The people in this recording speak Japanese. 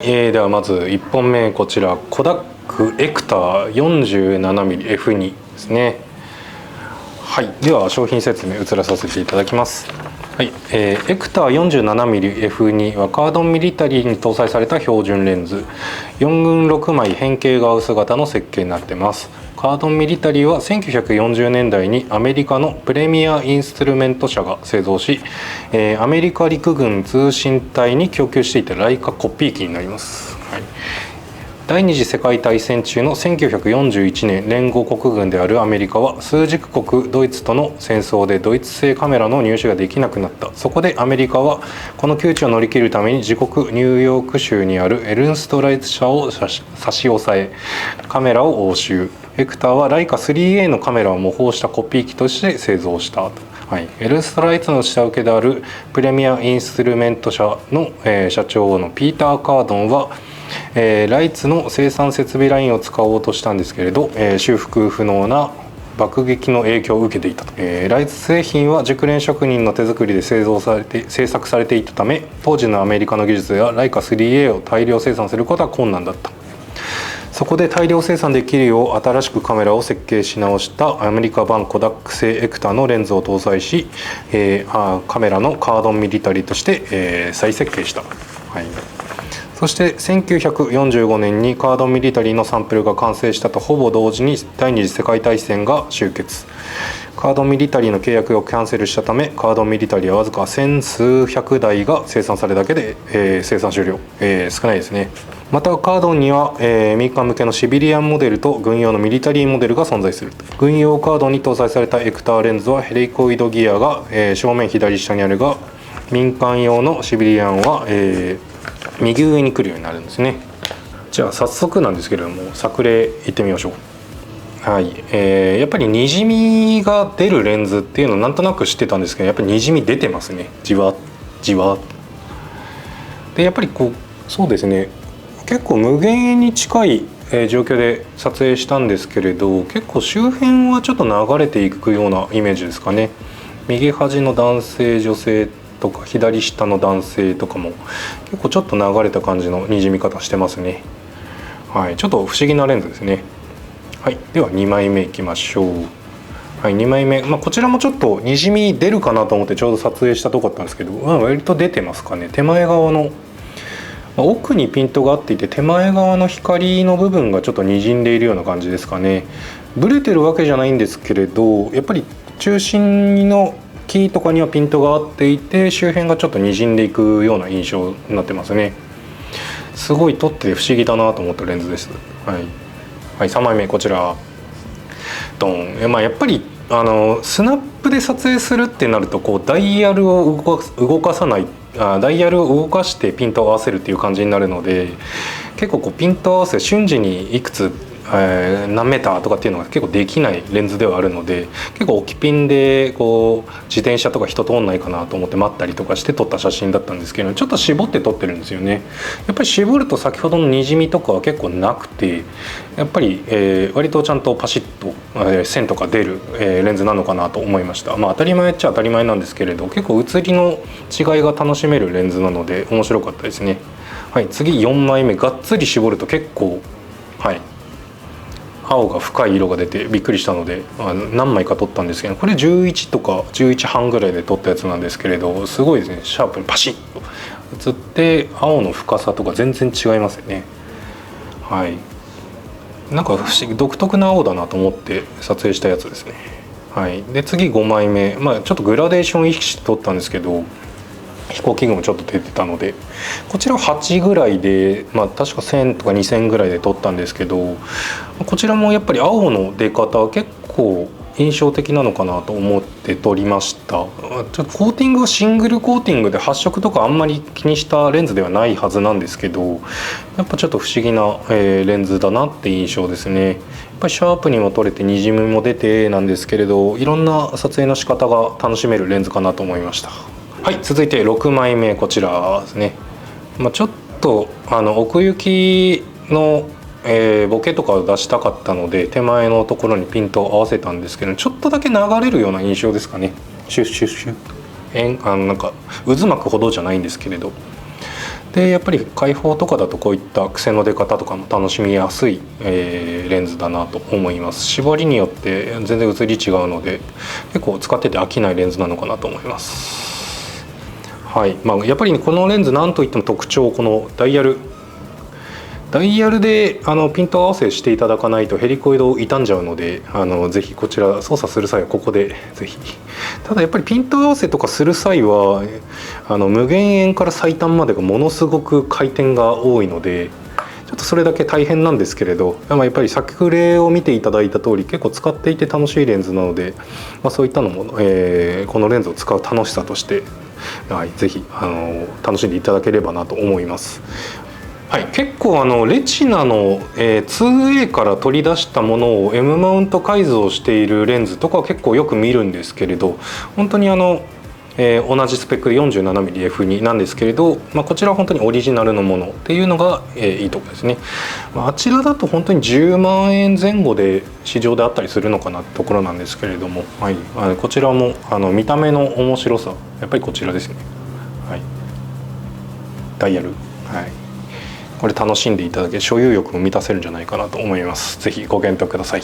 ではまず1本目、こちらコダックエクター 47mmF2 ですね。はい、では商品説明移らさせていただきます。はい、エクター 47mmF2 はカードンミリタリーに搭載された標準レンズ、4群6枚変形ガウス型の設計になっています。カードンミリタリーは1940年代にアメリカのプレミアインストゥルメント社が製造し、アメリカ陸軍通信隊に供給していたライカコピー機になります。はい、第二次世界大戦中の1941年、連合国軍であるアメリカは枢軸国ドイツとの戦争でドイツ製カメラの入手ができなくなった。そこでアメリカはこの窮地を乗り切るために自国ニューヨーク州にあるエルンストライツ社を差し押さえ、カメラを押収。エクターはライカ 3A のカメラを模倣したコピー機として製造したと。はい、エルンストライツの下請けであるプレミアインストゥルメント社の、社長のピーター・カードンはライツの生産設備ラインを使おうとしたんですけれど、修復不能な爆撃の影響を受けていたと。ライツ製品は熟練職人の手作りで製作されていたため、当時のアメリカの技術やライカ 3A を大量生産することは困難だった。そこで大量生産できるよう新しくカメラを設計し直したアメリカ版コダック製エクターのレンズを搭載し、カメラのカードンミリタリーとして、再設計した。はい、そして1945年にカードンミリタリーのサンプルが完成したとほぼ同時に第二次世界大戦が終結。カードンミリタリーの契約をキャンセルしたため、カードンミリタリーはわずか千数百台が生産されるだけで、生産終了、少ないですね。またカードンには、民間向けのシビリアンモデルと軍用のミリタリーモデルが存在する。軍用カードンに搭載されたエクターレンズはヘリコイドギアが、正面左下にあるが、民間用のシビリアンは、右上に来るようになるんですね。じゃあ早速なんですけれども、作例いってみましょう。はい、やっぱりにじみが出るレンズっていうのをなんとなく知ってたんですけど、やっぱりにじみ出てますね。じわじわで、やっぱりこうそうですね、結構無限に近い状況で撮影したんですけれど、結構周辺はちょっと流れていくようなイメージですかね。右端の男性女性とか左下の男性とかも結構ちょっと流れた感じのにじみ方してますね。はい、ちょっと不思議なレンズですね。はい、では2枚目いきましょう。はい、2枚目、こちらもちょっとにじみ出るかなと思ってちょうど撮影したとこだったんですけど、割と出てますかね。手前側の奥にピントが合っていて、手前側の光の部分がちょっとにじんでいるような感じですかね。ブレてるわけじゃないんですけれど、やっぱり中心の木とかにはピントが合っていて、周辺がちょっとにじんでいくような印象になってますね。すごい撮って不思議だなと思ったレンズです。はい、はい、3枚目こちらドン。やっぱりスナップで撮影するってなると、こうダイヤルを動かさない、ダイヤルを動かしてピントを合わせるっていう感じになるので、結構こうピント合わせ瞬時にいくつ、何メーターとかっていうのが結構できないレンズではあるので、結構置きピンでこう自転車とか人通んないかなと思って待ったりとかして撮った写真だったんですけど、ちょっと絞って撮ってるんですよね。やっぱり絞ると先ほどのにじみとかは結構なくて、やっぱり、割とちゃんとパシッと、線とか出る、レンズなのかなと思いました。当たり前っちゃ当たり前なんですけれど、結構写りの違いが楽しめるレンズなので面白かったですね。はい、次4枚目がっつり絞ると結構、はい、青が深い色が出てびっくりしたので、何枚か撮ったんですけど、これ11とか11半ぐらいで撮ったやつなんですけれど、すごいですね。シャープにパシッと映って青の深さとか全然違いますよね。はい、なんか不思議独特な青だなと思って撮影したやつですね。はい、で次5枚目、ちょっとグラデーション意識して撮ったんですけど、飛行機雲もちょっと出てたので、こちら8ぐらいで、確か1000とか2000ぐらいで撮ったんですけど、こちらもやっぱり青の出方は結構印象的なのかなと思って撮りました。ちょっとコーティングはシングルコーティングで発色とかあんまり気にしたレンズではないはずなんですけど、やっぱちょっと不思議な、レンズだなって印象ですね。やっぱりシャープにも撮れてにじみも出てなんですけれど、いろんな撮影の仕方が楽しめるレンズかなと思いました。はい、続いて6枚目こちらですね。ちょっと奥行きの、ボケとかを出したかったので、手前のところにピントを合わせたんですけど、ちょっとだけ流れるような印象ですかね。シュッシュッシュッなんか渦巻くほどじゃないんですけれど、でやっぱり開放とかだとこういった癖の出方とかも楽しみやすい、レンズだなと思います。絞りによって全然写り違うので結構使ってて飽きないレンズなのかなと思います。はい、やっぱり、このレンズなんといっても特徴、このダイヤルでピント合わせしていただかないとヘリコイドを傷んじゃうので、ぜひこちら操作する際はここでぜひ。ただやっぱりピント合わせとかする際は無限遠から最短までがものすごく回転が多いのでちょっとそれだけ大変なんですけれど、やっぱり先例を見ていただいた通り結構使っていて楽しいレンズなので、そういったのも、このレンズを使う楽しさとして、ぜひ楽しんでいただければなと思います。はい、結構レチナの、2A から取り出したものを M マウント改造しているレンズとかは結構よく見るんですけれど、本当に同じスペックで 47mmF2 なんですけれど、こちらは本当にオリジナルのものっていうのが、いいところですね。あちらだと本当に10万円前後で市場であったりするのかなってところなんですけれども、はい、こちらも見た目の面白さやっぱりこちらですね。はい、ダイヤル、はい、これ楽しんでいただけ所有欲も満たせるんじゃないかなと思います。ぜひご検討ください。